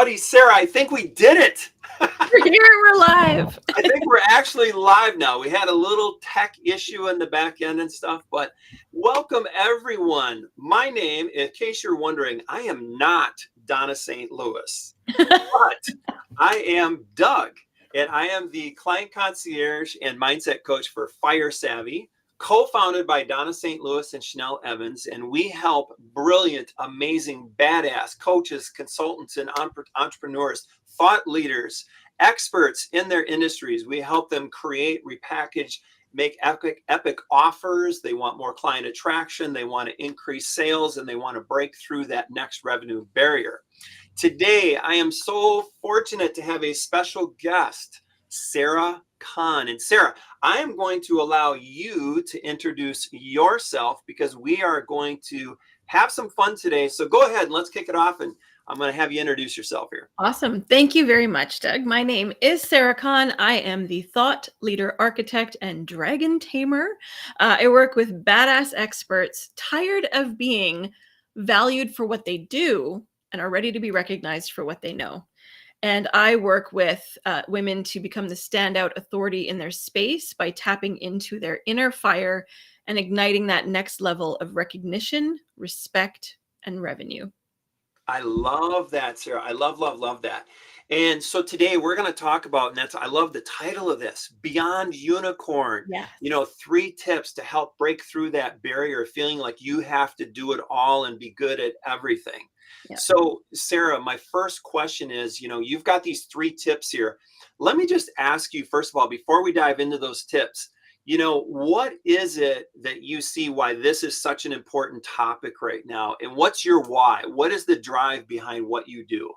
everybody. Sarah, I think we did it. We're here, we're live. I think we're actually live now. We had a little tech issue in the back end and stuff, but welcome everyone. My name, in case you're wondering, I am not Donna St. Louis, but I am Doug, and I am the client concierge and mindset coach for Fire Savvy, co-founded by Donna St. Louis and Chanel Evans, and we help brilliant, amazing, badass coaches, consultants, and entrepreneurs, thought leaders, experts in their industries. We help them create, repackage, make epic offers. They want more client attraction, they want to increase sales, and they want to break through that next revenue barrier. Today, I am so fortunate to have a special guest, Sarah Khan. And Sarah, I am going to allow you to introduce yourself because we are going to have some fun today. So go ahead and let's kick it off, and I'm going to have you introduce yourself here. Awesome. Thank you very much, Doug. My name is Sarah Khan. I am the thought leader, architect, and dragon tamer. I work with badass experts tired of being valued for what they do and are ready to be recognized for what they know. And I work with women to become the standout authority in their space by tapping into their inner fire and igniting that next level of recognition, respect, and revenue. I love that, Sarah. I love that. And so today we're going to talk about, and I love the title of this, Beyond Unicorn. Yeah. 3 tips to help break through that barrier of feeling like you have to do it all and be good at everything. Yeah. So Sarah, my first question is, you've got these 3 tips here. Let me just ask you, first of all, before we dive into those tips, what is it that you see why this is such an important topic right now? And what's your why? What is the drive behind what you do?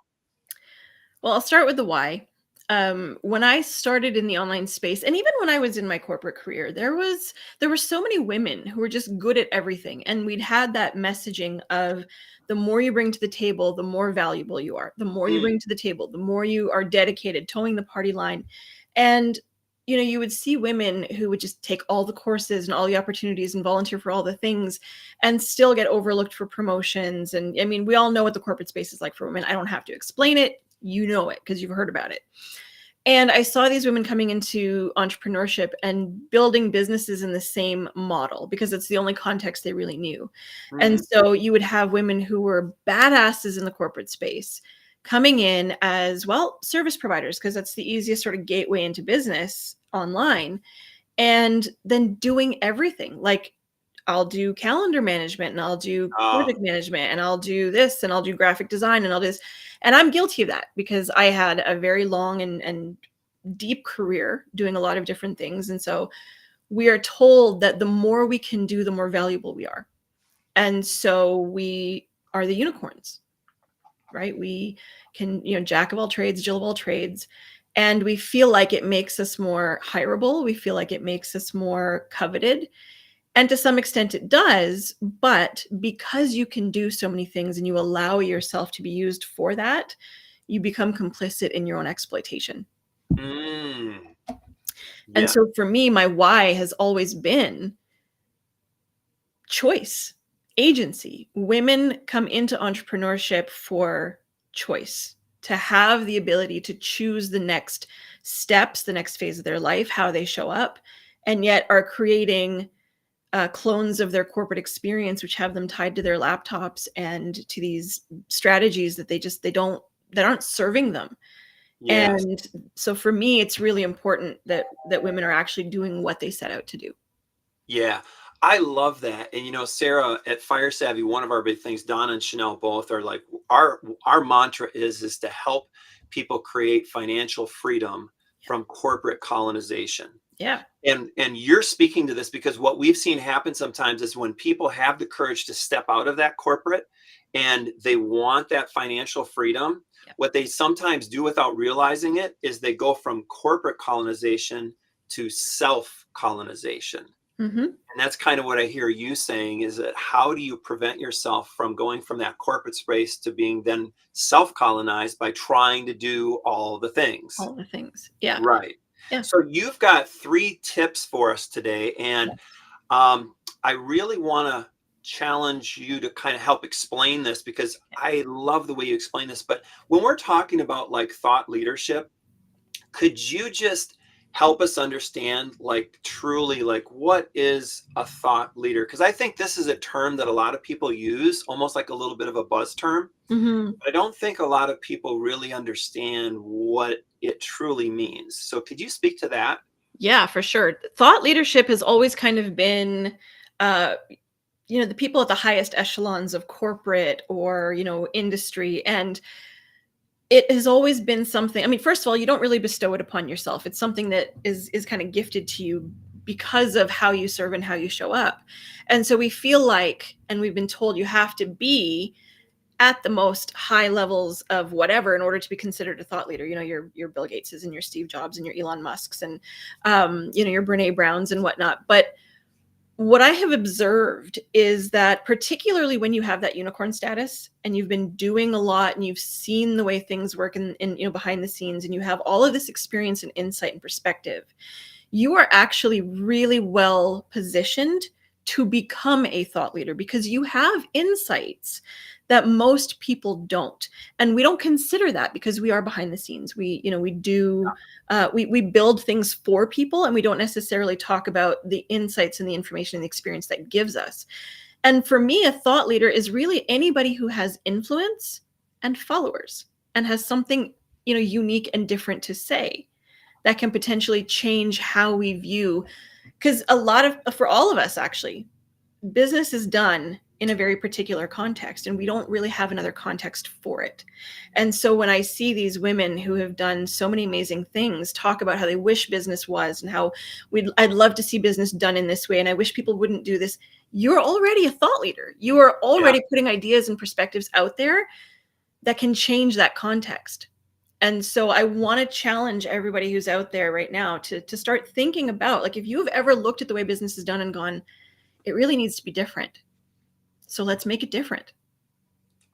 Well, I'll start with the why. When I started in the online space, and even when I was in my corporate career, there were so many women who were just good at everything. And we'd had that messaging of the more you bring to the table, the more valuable you are. The more you bring to the table, the more you are dedicated, towing the party line. And you would see women who would just take all the courses and all the opportunities and volunteer for all the things and still get overlooked for promotions. And I mean, we all know what the corporate space is like for women. I don't have to explain it. You know it because you've heard about it. And I saw these women coming into entrepreneurship and building businesses in the same model because it's the only context they really knew. And so you would have women who were badasses in the corporate space coming in as, well, service providers, because that's the easiest sort of gateway into business online, and then doing everything. Like, I'll do calendar management and I'll do project management and I'll do this and I'll do graphic design and I'll do this. And I'm guilty of that because I had a very long and deep career doing a lot of different things. And so we are told that the more we can do, the more valuable we are. And so we are the unicorns, right? We can, jack of all trades, Jill of all trades. And we feel like it makes us more hireable. We feel like it makes us more coveted. And to some extent it does, but because you can do so many things and you allow yourself to be used for that, you become complicit in your own exploitation. Yeah. And so for me, my why has always been choice, agency. Women come into entrepreneurship for choice, to have the ability to choose the next steps, the next phase of their life, how they show up, and yet are creating clones of their corporate experience, which have them tied to their laptops and to these strategies that aren't serving them. Yes. And so for me, it's really important that women are actually doing what they set out to do. Yeah, I love that. And Sarah, at Fire Savvy, one of our big things, Donna and Chanel both are like, our mantra is to help people create financial freedom from corporate colonization. Yeah. And you're speaking to this because what we've seen happen sometimes is when people have the courage to step out of that corporate and they want that financial freedom, what they sometimes do without realizing it is they go from corporate colonization to self-colonization. And that's kind of what I hear you saying, is that how do you prevent yourself from going from that corporate space to being then self-colonized by trying to do all the things? All the things. Yeah. Right. Yeah. So you've got 3 tips for us today. And I really want to challenge you to kind of help explain this because I love the way you explain this. But when we're talking about like thought leadership, could you just help us understand like truly like what is a thought leader? Because I think this is a term that a lot of people use, almost like a little bit of a buzz term. Mhm. But I don't think a lot of people really understand what it truly means. So could you speak to that? Yeah, for sure. Thought leadership has always kind of been, uh, the people at the highest echelons of corporate or, industry. And it has always been something. I mean, first of all, you don't really bestow it upon yourself. It's something that is kind of gifted to you because of how you serve and how you show up. And so we feel like, and we've been told you have to be at the most high levels of whatever in order to be considered a thought leader. Your Bill Gateses and your Steve Jobs and your Elon Musks and your Brene Browns and whatnot. But what I have observed is that particularly when you have that unicorn status and you've been doing a lot and you've seen the way things work in behind the scenes, and you have all of this experience and insight and perspective, you are actually really well positioned to become a thought leader because you have insights that most people don't. And we don't consider that because we are behind the scenes. We build things for people, and we don't necessarily talk about the insights and the information and the experience that gives us. And for me, a thought leader is really anybody who has influence and followers and has something, unique and different to say that can potentially change how we view, because for all of us actually, business is done in a very particular context and we don't really have another context for it. And so when I see these women who have done so many amazing things talk about how they wish business was and how I'd love to see business done in this way and I wish people wouldn't do this, you're already a thought leader. You are Yeah. already putting ideas and perspectives out there that can change that context. And so I want to challenge everybody who's out there right now to start thinking about, like, if you've ever looked at the way business is done and gone, it really needs to be different. So let's make it different.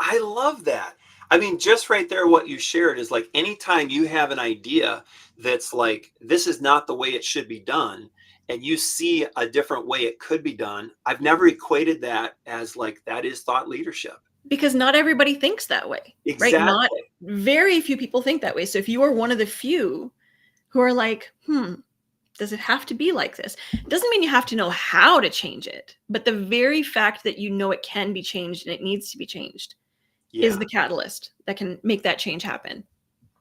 I love that. I mean, just right there, what you shared is like anytime you have an idea that's like, this is not the way it should be done, and you see a different way it could be done, I've never equated that as like, that is thought leadership. Because not everybody thinks that way, right? Not Exactly. very few people think that way. So if you are one of the few who are like, does it have to be like this? It doesn't mean you have to know how to change it, but the very fact that you know it can be changed and it needs to be changed is Yeah. the catalyst that can make that change happen.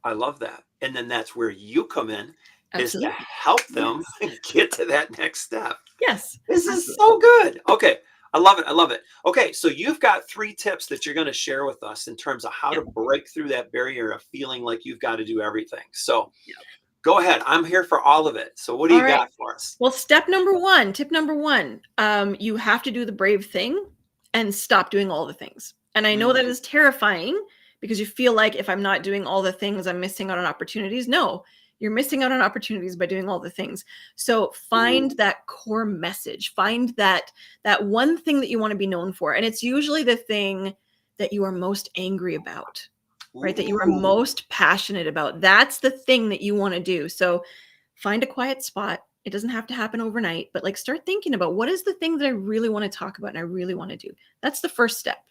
I love that. And then that's where you come in, is to Absolutely. help them get to that next step. Yes. This is Absolutely. so good. Okay. I love it. I love it. Okay. So you've got 3 tips that you're going to share with us in terms of how to Yep. break through that barrier of feeling like you've got to do everything. So Yep. go ahead. I'm here for all of it. So what do All you right. got for us? Well, tip number one, you have to do the brave thing and stop doing all the things. And I know that Mm, is terrifying because you feel like if I'm not doing all the things, I'm missing out on opportunities. No, you're missing out on opportunities by doing all the things. So find ooh, that core message. Find that one thing that you want to be known for. And it's usually the thing that you are most angry about, right? That you are ooh, most passionate about. That's the thing that you want to do. So find a quiet spot. It doesn't have to happen overnight, but like start thinking about what is the thing that I really want to talk about and I really want to do. That's the first step.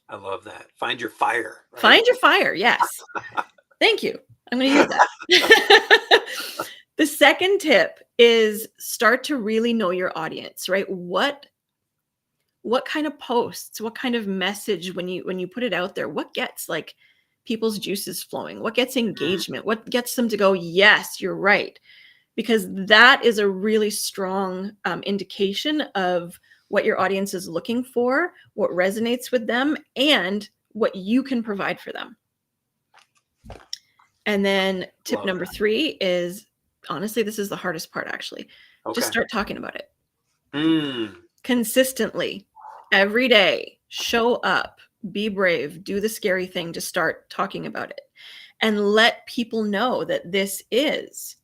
I love that. Find your fire, right? Find your fire. Yes. Thank you. I'm going to use that. The second tip is start to really know your audience, right? What kind of posts, what kind of message when you put it out there, what gets like people's juices flowing? What gets engagement? What gets them to go, "Yes, you're right." Because that is a really strong indication of what your audience is looking for, what resonates with them, and what you can provide for them. And then tip Love number that. 3 is, honestly, this is the hardest part actually. Just Okay. start talking about it Mm, consistently every day. Show up, be brave, do the scary thing, to start talking about it and let people know that this is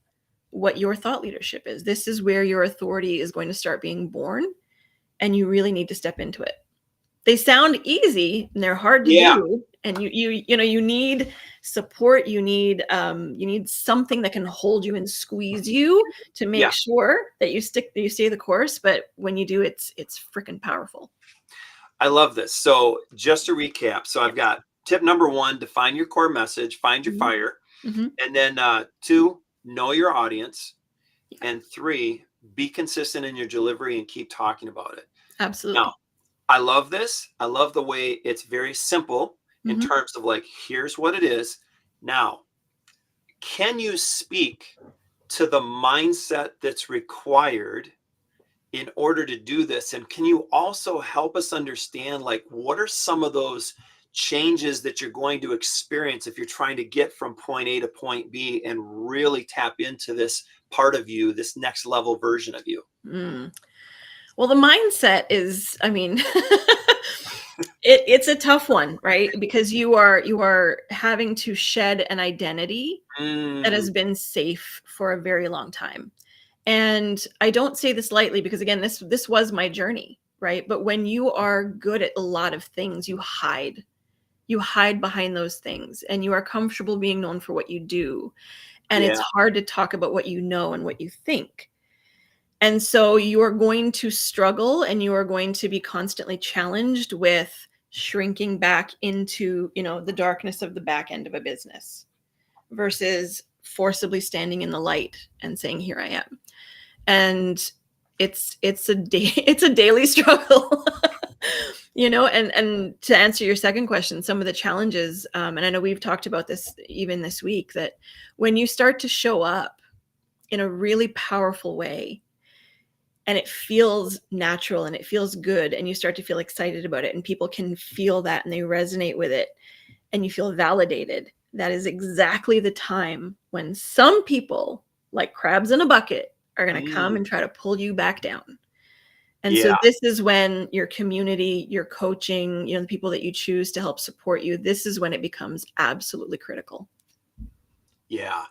what your thought leadership is. This is where your authority is going to start being born, and you really need to step into it. They sound easy and they're hard to yeah. do, and you need support. You need something that can hold you and squeeze you to make Yeah. sure that you stay the course. But when you do, it's freaking powerful. I love this. So just to recap, so I've Yes. got tip number one, define your core message, find your Mhm. fire. Mhm. And then two, know your audience. Yeah, And three, be consistent in your delivery and keep talking about it. Now, absolutely. I love this. I love the way it's very simple in Mhm. terms of like, here's what it is. Now, can you speak to the mindset that's required in order to do this? And can you also help us understand, like, what are some of those changes that you're going to experience if you're trying to get from point A to point B and really tap into this part of you, this next level version of you? Mm. Well, the mindset is, I mean, it's a tough one, right? Because you are having to shed an identity that Mm, has been safe for a very long time. And I don't say this lightly because again, this was my journey, right? But when you are good at a lot of things, you hide. You hide behind those things and you are comfortable being known for what you do. And it's yeah, hard to talk about what you know and what you think. And so you are going to struggle and you are going to be constantly challenged with shrinking back into, the darkness of the back end of a business versus forcibly standing in the light and saying, "Here I am." And it's a daily struggle. And to answer your second question, some of the challenges, and I know we've talked about this even this week, that when you start to show up in a really powerful way and it feels natural and it feels good and you start to feel excited about it and people can feel that and they resonate with it and you feel validated, that is exactly the time when some people, like crabs in a bucket, are going to come mm, and try to pull you back down. And so yeah, this is when your community, your coaching, the people that you choose to help support you, this is when it becomes absolutely critical. yeah.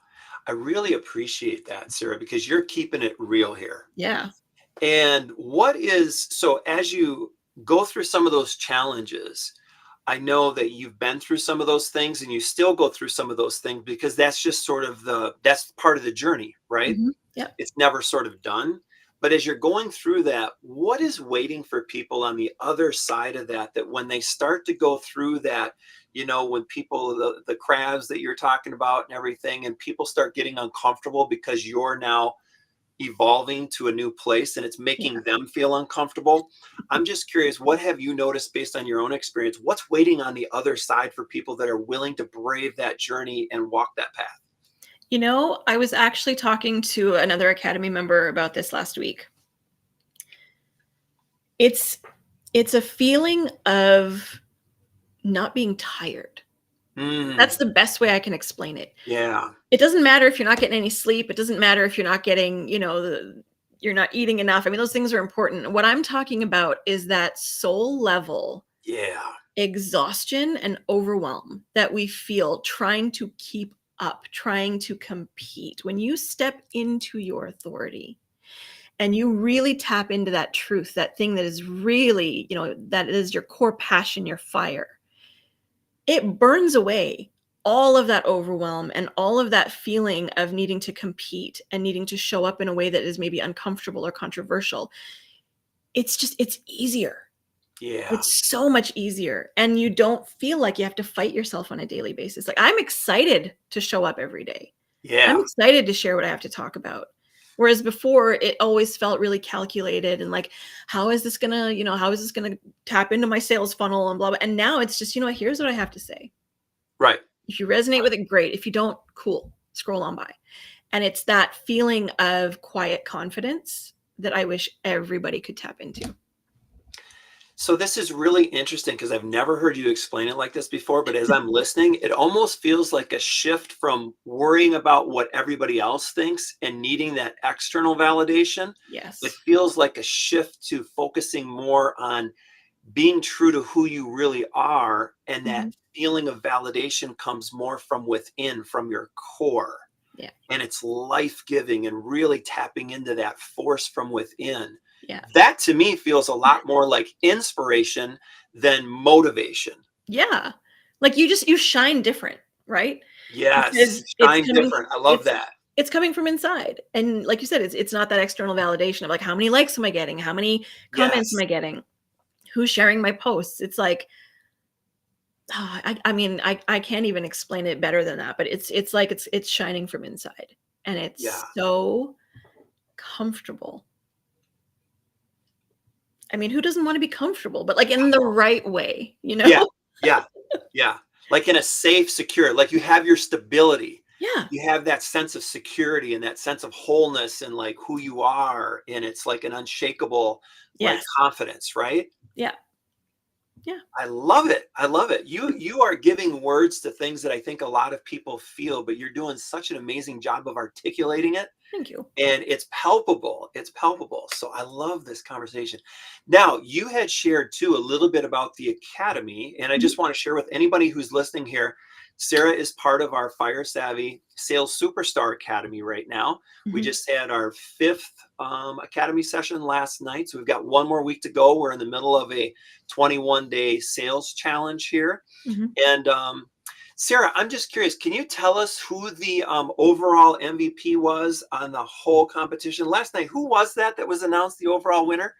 I really appreciate that, Sarah, because you're keeping it real here. Yeah. And so as you go through some of those challenges, I know that you've been through some of those things and you still go through some of those things because that's just sort of that's part of the journey, right? Yep. It's never sort of done. But as you're going through that, what is waiting for people on the other side of that, that when they start to go through that, when people, the crabs that you're talking about and everything, and people start getting uncomfortable because you're now evolving to a new place and it's Yeah. making them feel uncomfortable. I'm just curious, what have you noticed based on your own experience? What's waiting on the other side for people that are willing to brave that journey and walk that path? I was actually talking to another Academy member about this last week. It's it's a feeling of not being tired. Mm, That's the best way I can explain it. yeah, It doesn't matter if you're not getting any sleep. It doesn't matter if you're not getting, you're not eating enough. I mean, those things are important. What I'm talking about is that soul level yeah, exhaustion and overwhelm that we feel trying to keep up, trying to compete. When you step into your authority and you really tap into that truth, that thing that is really, that is your core passion, your fire, it burns away all of that overwhelm and all of that feeling of needing to compete and needing to show up in a way that is maybe uncomfortable or controversial. It's easier. yeah, It's so much easier, and you don't feel like you have to fight yourself on a daily basis. Like, I'm excited to show up every day. I'm yeah, excited to share what I have to talk about. Whereas before, it always felt really calculated and like, how is this gonna tap into my sales funnel and blah, blah. And now it's just, here's what I have to say. right. If you resonate with it, great. If you don't, cool. Scroll on by. And it's that feeling of quiet confidence that I wish everybody could tap into. So this is really interesting because I've never heard you explain it like this before, but as I'm listening, it almost feels like a shift from worrying about what everybody else thinks and needing that external validation. It Yes. feels like a shift to focusing more on being true to who you really are, and that Mhm. feeling of validation comes more from within, from your core. Yeah. And it's life-giving and really tapping into that force from within. Yeah. That to me feels a lot more like inspiration than motivation. Yeah. Like you shine different, right? Yes, Because it's shine coming different. I love it's that. it's coming from inside. And like you said, it's not that external validation of like how many likes am I getting? How many comments am Yes. I getting? who's sharing my posts. It's like, I mean, I can't even explain it better than that, but it's like it's shining from inside, and Yeah. it's so comfortable. I mean, who doesn't want to be comfortable, but like in the right way, you Yeah. know? Yeah. Yeah. Like in a safe, secure, like you have your stability. Yeah. You have that sense of security and that sense of wholeness and like who you are. And it's like an unshakable, like Yes. confidence, right? Yeah. Yeah. I love it. I love it. You are giving words to things that I think a lot of people feel, but you're doing such an amazing job of articulating it. Thank you. And it's palpable. It's palpable. So I love this conversation. Now, you had shared too a little bit about the academy, and I Mhm. just want to share with anybody who's listening here. Sarah is part of our Fire Savvy Sales Superstar Academy right now. We Mhm. just had our fifth academy session last night. So we've got one more week to go. We're in the middle of a 21-day sales challenge here. Mhm. And Sarah, I'm just curious, can you tell us who the overall MVP was on the whole competition last night? Who was that was announced the overall winner?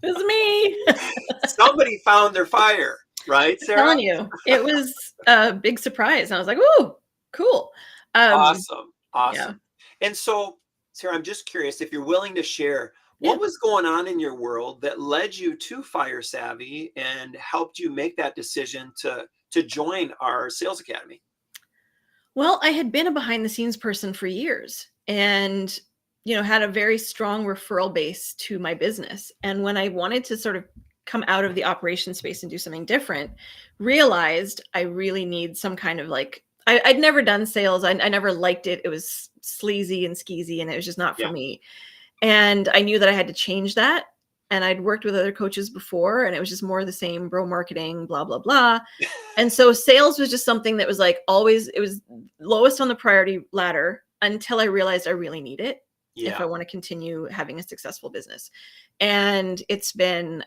It was me. Somebody found their fire, right, Sarah? Telling you, it was a big surprise. I was like, "Ooh, cool." Um, Awesome. yeah, Awesome. And so, Sarah, I'm just curious if you're willing to share yeah. what was going on in your world that led you to Fire Savvy and helped you make that decision to join our sales academy. Well, I had been a behind the scenes person for years and, had a very strong referral base to my business. And when I wanted to sort of come out of the operation space and do something different, realized I really need some kind of like, I'd never done sales. I never liked it. It was sleazy and skeezy and it was just not for Yeah. me. And I knew that I had to change that. And I'd worked with other coaches before and it was just more of the same bro marketing, blah, blah, blah. And so sales was just something that was like always, it was lowest on the priority ladder until I realized I really need it if I Yeah. want to continue having a successful business. And it's been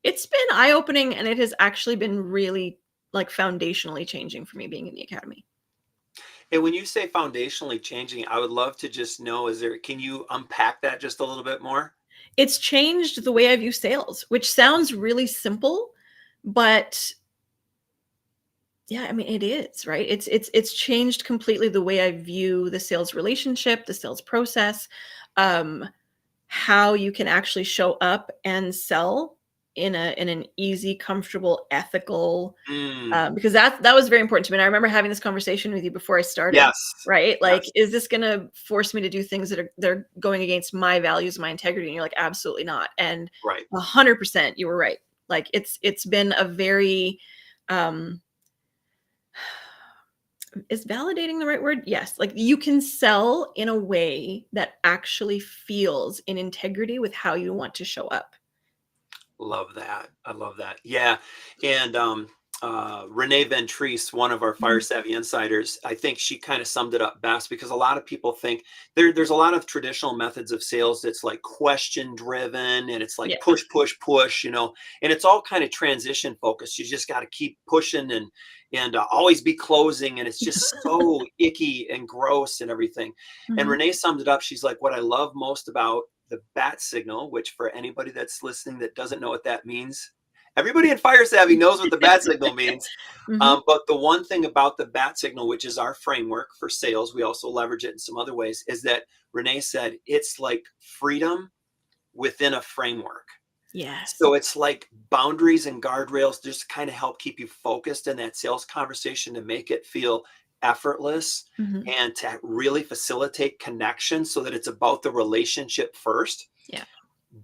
it's been eye-opening and it has actually been really like foundationally changing for me being in the academy. And when you say foundationally changing, I would love to just know, can you unpack that just a little bit more? It's changed the way I view sales, which sounds really simple, but yeah, I mean, it is, right? It's changed completely the way I view the sales relationship, the sales process, um, how you can actually show up and sell in an easy, comfortable, ethical, Mm, because that was very important to me. And I remember having this conversation with you before I started, yes. right? Like, Yes. is this gonna force me to do things that are they're going against my values, my integrity? And you're like, absolutely not. And Right. 100%, you were right. Like it's been a very um is validating the right word? Yes. Like you can sell in a way that actually feels in integrity with how you want to show up. Love that. I love that. Yeah. And Renee Ventrise, one of our Fire Mhm. Savvy insiders, I think she kind of summed it up best because a lot of people think there's a lot of traditional methods of sales that's like question driven and it's like Yeah. push, push, push, and it's all kind of transition focused. You just got to keep pushing and always be closing. And it's just so icky and gross and everything. And Mhm. Renee summed it up. She's like, what I love most about the bat signal, which for anybody that's listening that doesn't know what that means, everybody in Fire Savvy knows what the bat signal means. Mhm. But the one thing about the bat signal, which is our framework for sales, we also leverage it in some other ways, is that Renee said it's like freedom within a framework. Yes. So it's like boundaries and guardrails just kind of help keep you focused in that sales conversation to make it feel effortless Mhm. and to really facilitate connection so that it's about the relationship first. Yeah.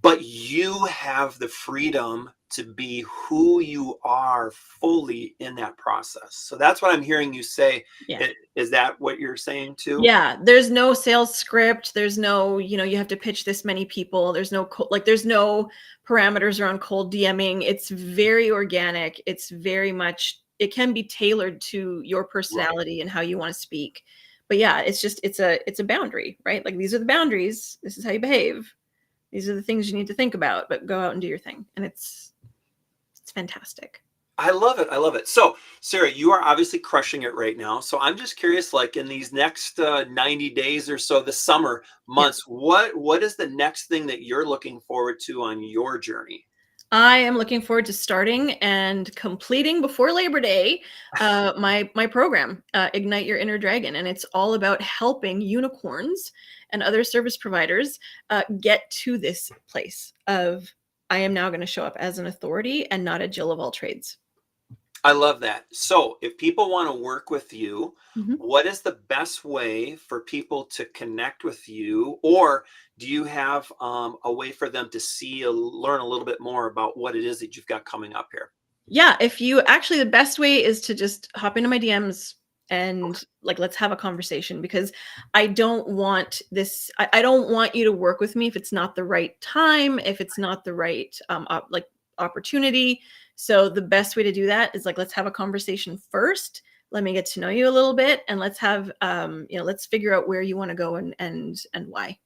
But you have the freedom to be who you are fully in that process. So that's what I'm hearing you say. Yeah. Is that what you're saying too? Yeah, there's no sales script, there's no, you have to pitch this many people, there's no there's no parameters around cold DMing. It's very organic. It's very much it can be tailored to your Right. personality and how you want to speak. But yeah, it's a boundary, right? Like these are the boundaries. This is how you behave. These are the things you need to think about, but go out and do your thing. And it's fantastic. I love it. I love it. So, Sarah, you are obviously crushing it right now. So, I'm just curious, like in these next 90 days or so, the summer Yeah. months, what is the next thing that you're looking forward to on your journey? I am looking forward to starting and completing before Labor Day my program, Ignite Your Inner Dragon, and it's all about helping unicorns and other service providers get to this place of I am now going to show up as an authority and not a Jill of all trades. I love that. So, if people want to work with you, Mhm. what is the best way for people to connect with you? Or do you have a way for them to see, learn a little bit more about what it is that you've got coming up here? Yeah, if you actually the best way is to just hop into my DMs Okay. and like let's have a conversation because I don't want this I don't want you to work with me if it's not the right time, if it's not the right like opportunity. So the best way to do that is like let's have a conversation first. Let me get to know you a little bit and let's have let's figure out where you want to go and why.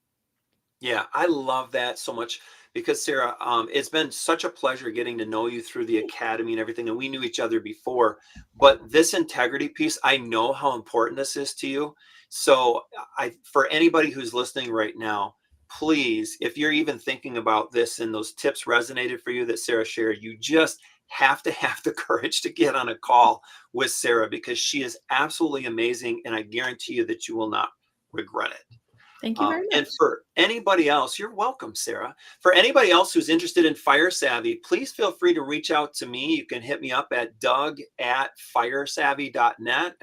Yeah, I love that so much because Sarah, it's been such a pleasure getting to know you through the academy and everything. And we knew each other before, but this integrity piece, I know how important this is to you. So, for anybody who's listening right now, please, if you're even thinking about this and those tips resonated for you that Sarah shared, you just have to have the courage to get on a call with Sarah because she is absolutely amazing, and I guarantee you that you will not regret it. Thank you very And much. for anybody else, you're welcome, Sarah. For anybody else who's interested in Fire Savvy, please feel free to reach out to me. You can hit me up at doug@firesavvy.net,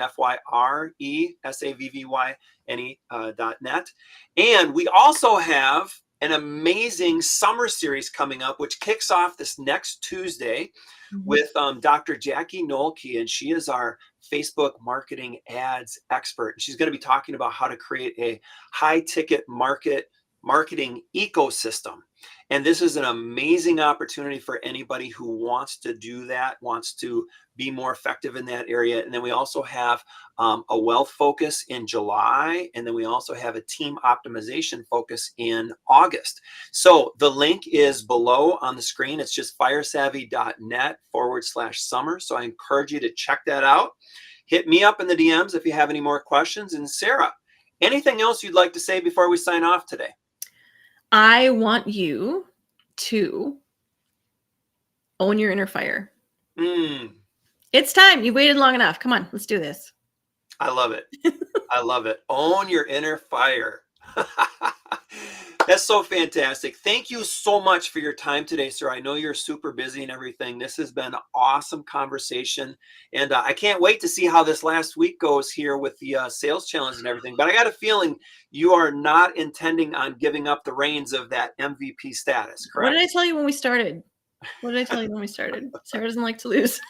FYRESAVVYNE.net. And we also have an amazing summer series coming up, which kicks off this next Tuesday Mhm. with Dr. Jackie Nolke, and she is our Facebook marketing ads expert. She's going to be talking about how to create a high ticket marketing ecosystem. And this is an amazing opportunity for anybody who wants to do that, wants to be more effective in that area. And then we also have a wealth focus in July. And then we also have a team optimization focus in August. So the link is below on the screen. It's just firesavvy.net/summer. So I encourage you to check that out. Hit me up in the DMs if you have any more questions. And Sarah, anything else you'd like to say before we sign off today? I want you to own your inner fire. Mm, It's time. You waited long enough. Come on, let's do this. I love it. I love it. Own your inner fire. That's so fantastic. Thank you so much for your time today, sir. I know you're super busy and everything. This has been an awesome conversation. And I can't wait to see how this last week goes here with the sales challenge and everything. But I got a feeling you are not intending on giving up the reins of that MVP status, What did I correct? tell you when we started? What did I tell you when we started? Sarah doesn't like to lose.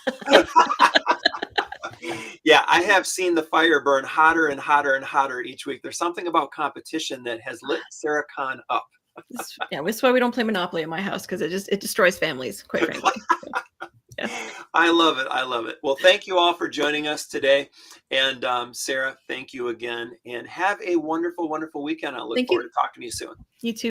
Yeah, I have seen the fire burn hotter and hotter and hotter each week. There's something about competition that has lit Sarah Khan up. Yeah, this is why we don't play Monopoly in my house because it destroys families, quite frankly. Yeah. I love it. I love it. Well, thank you all for joining us today. And Sarah, thank you again. And have a wonderful, wonderful weekend. I look Thank you. forward to talking to you soon. You too.